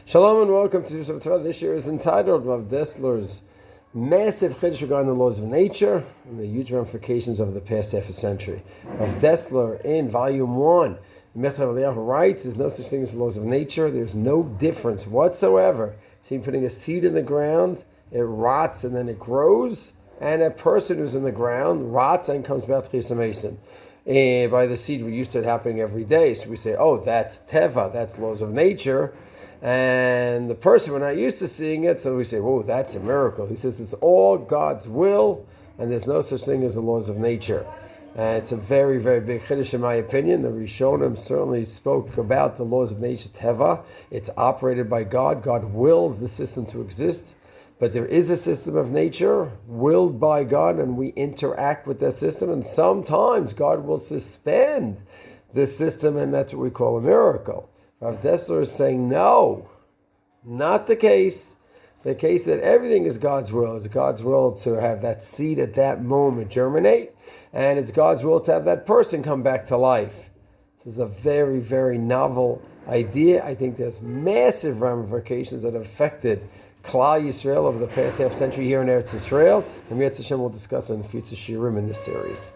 Shalom and welcome to Yusuf Torah. This year is entitled Rav Dessler's massive chiddush regarding the laws of nature and the huge ramifications of the past half a century. Rav Dessler in volume 1, writes, there's no such thing as the laws of nature. There's no difference whatsoever between putting a seed in the ground, it rots and then it grows, and a person who's in the ground rots and comes back to Chisa Mason. By the seed, we're used to it happening every day. So we say, oh, that's Teva, that's laws of nature. And the person, we're not used to seeing it, so we say, whoa, that's a miracle. He says it's all God's will, and there's no such thing as the laws of nature. It's a very, very big chiddush in my opinion. The Rishonim certainly spoke about the laws of nature, Teva. It's operated by God. God wills the system to exist. But there is a system of nature willed by God, and we interact with that system. And sometimes God will suspend the system, and that's what we call a miracle. Rav Dessler is saying, no, not the case. The case that everything is God's will. It's God's will to have that seed at that moment germinate, and it's God's will to have that person come back to life. This is a very, very novel idea. I think there's massive ramifications that have affected Klal Yisrael over the past half century here in Eretz Yisrael, and Eretz Hashem will discuss in the future shiurim in this series.